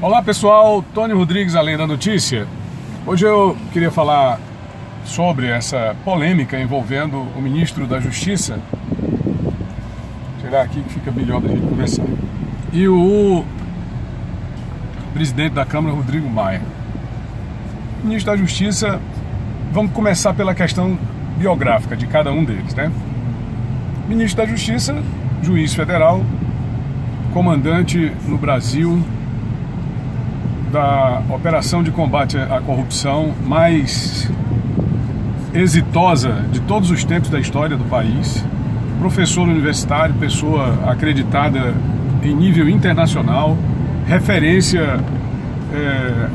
Olá pessoal, Tony Rodrigues, Além da Notícia. Hoje eu queria falar sobre essa polêmica envolvendo o ministro da Justiça. Vou tirar aqui que fica melhor da gente conversar. E o presidente da Câmara, Rodrigo Maia. O ministro da Justiça, vamos começar pela questão biográfica de cada um deles, né? Ministro da Justiça, juiz federal, comandante no Brasil da operação de combate à corrupção mais exitosa de todos os tempos da história do país, professor universitário, pessoa acreditada em nível internacional, referência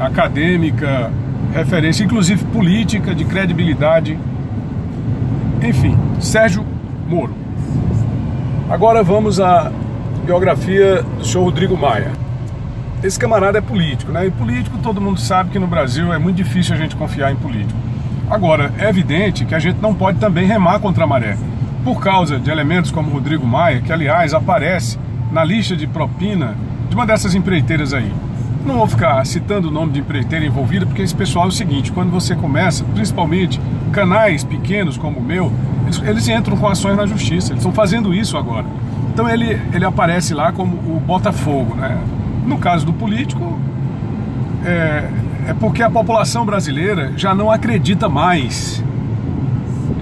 acadêmica, referência inclusive política, de credibilidade, enfim, Sérgio Moro. Agora vamos à biografia do senhor Rodrigo Maia. Esse camarada é político, né? E político, todo mundo sabe que no Brasil é muito difícil a gente confiar em político. Agora, é evidente que a gente não pode também remar contra a maré, por causa de elementos como Rodrigo Maia, que aliás aparece na lista de propina de uma dessas empreiteiras aí. Não vou ficar citando o nome de empreiteira envolvida, porque esse pessoal é o seguinte: quando você começa, principalmente canais pequenos como o meu, eles entram com ações na justiça, eles estão fazendo isso agora. Então ele aparece lá como o Botafogo, né? No caso do político, é porque a população brasileira já não acredita mais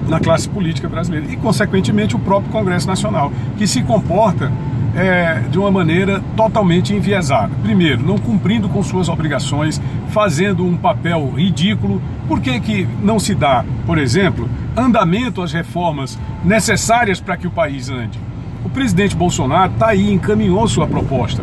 na classe política brasileira e, consequentemente, o próprio Congresso Nacional, que se comporta de uma maneira totalmente enviesada. Primeiro, não cumprindo com suas obrigações, fazendo um papel ridículo. Por que não se dá, por exemplo, andamento às reformas necessárias para que o país ande? O presidente Bolsonaro está aí, encaminhou sua proposta.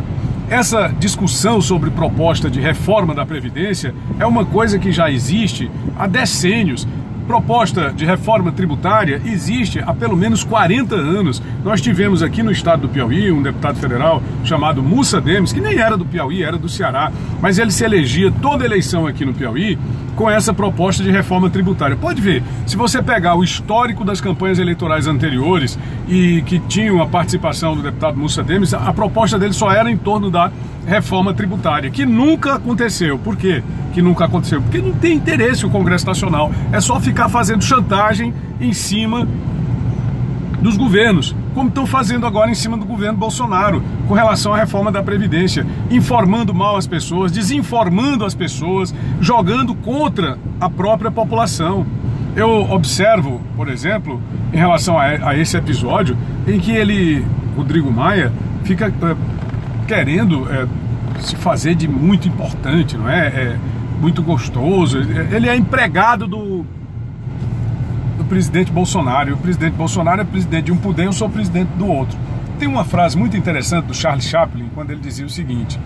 Essa discussão sobre proposta de reforma da Previdência é uma coisa que já existe há decênios. Proposta de reforma tributária existe há pelo menos 40 anos. Nós tivemos aqui no estado do Piauí um deputado federal chamado Mussa Demes, que nem era do Piauí, era do Ceará, mas ele se elegia toda eleição aqui no Piauí com essa proposta de reforma tributária. Pode ver, se você pegar o histórico das campanhas eleitorais anteriores e que tinham a participação do deputado Mussa Demes, a proposta dele só era em torno da reforma tributária, que nunca aconteceu. Por quê que nunca aconteceu? Porque não tem interesse o Congresso Nacional, é só ficar fazendo chantagem em cima dos governos, como estão fazendo agora em cima do governo Bolsonaro, com relação à reforma da Previdência, informando mal as pessoas, desinformando as pessoas, jogando contra a própria população. Eu observo, por exemplo, em relação a esse episódio, em que Rodrigo Maia, fica querendo se fazer de muito importante, não é? Muito gostoso. Ele é empregado do presidente Bolsonaro, e o presidente Bolsonaro é presidente de um poder, eu sou presidente do outro. Tem uma frase muito interessante do Charles Chaplin, quando ele dizia o seguinte: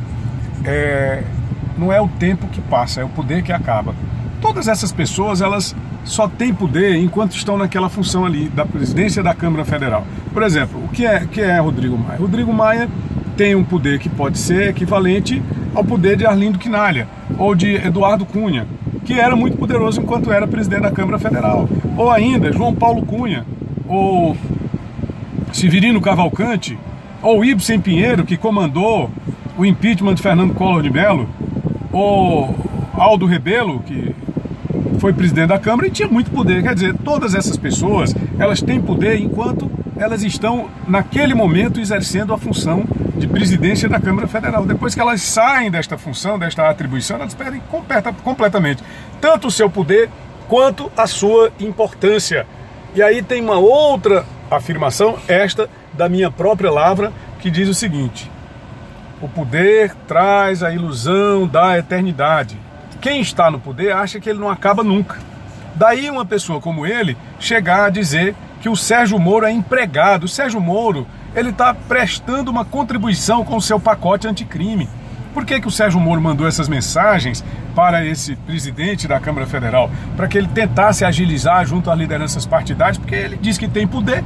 não é o tempo que passa, é o poder que acaba. Todas essas pessoas, elas só têm poder enquanto estão naquela função ali da presidência da Câmara Federal. Por exemplo, o que é Rodrigo Maia? Rodrigo Maia tem um poder que pode ser equivalente ao poder de Arlindo Quinalha ou de Eduardo Cunha, que era muito poderoso enquanto era presidente da Câmara Federal. Ou ainda João Paulo Cunha, ou Severino Cavalcante, ou Ibsen Pinheiro, que comandou o impeachment de Fernando Collor de Mello, ou Aldo Rebelo, que foi presidente da Câmara e tinha muito poder. Quer dizer, todas essas pessoas, elas têm poder enquanto elas estão, naquele momento, exercendo a função de presidência da Câmara Federal. Depois que elas saem desta função, desta atribuição, elas perdem completamente tanto o seu poder quanto a sua importância. E aí tem uma outra afirmação, esta da minha própria lavra, que diz o seguinte: o poder traz a ilusão da eternidade. Quem está no poder acha que ele não acaba nunca. Daí uma pessoa como ele chegar a dizer que o Sérgio Moro é empregado. O Sérgio Moro, ele está prestando uma contribuição com o seu pacote anticrime. Por que o Sérgio Moro mandou essas mensagens para esse presidente da Câmara Federal? Para que ele tentasse agilizar junto às lideranças partidárias, porque ele diz que tem poder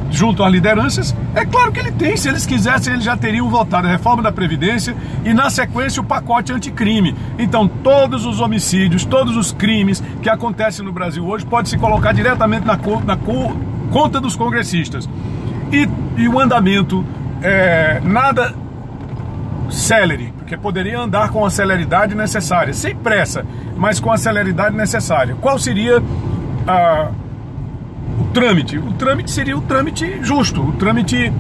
junto às lideranças. É claro que ele tem, se eles quisessem, eles já teriam votado a reforma da Previdência e, na sequência, o pacote anticrime. Então, todos os homicídios, todos os crimes que acontecem no Brasil hoje podem se colocar diretamente na conta dos congressistas. E o andamento nada célere, que poderia andar com a celeridade necessária, sem pressa, mas com a celeridade necessária. Qual seria o trâmite? O trâmite seria o trâmite justo, o trâmite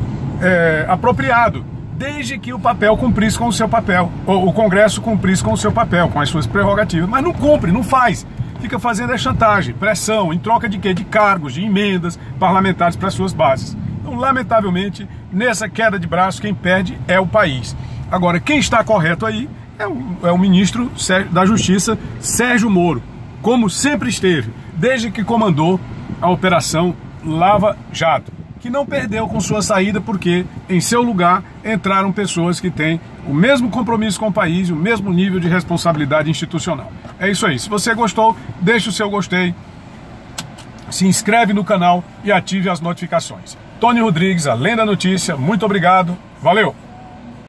apropriado, desde que o papel cumprisse com o seu papel, ou o Congresso cumprisse com o seu papel, com as suas prerrogativas, mas não cumpre, não faz. Fica fazendo chantagem, pressão, em troca de quê? De cargos, de emendas parlamentares para suas bases. Então, lamentavelmente, nessa queda de braço, quem perde é o país. Agora, quem está correto aí é o ministro da Justiça, Sérgio Moro, como sempre esteve, desde que comandou a Operação Lava Jato, que não perdeu com sua saída, porque em seu lugar entraram pessoas que têm o mesmo compromisso com o país e o mesmo nível de responsabilidade institucional. É isso aí. Se você gostou, deixe o seu gostei, se inscreve no canal e ative as notificações. Tony Rodrigues, Além da Notícia, muito obrigado, valeu!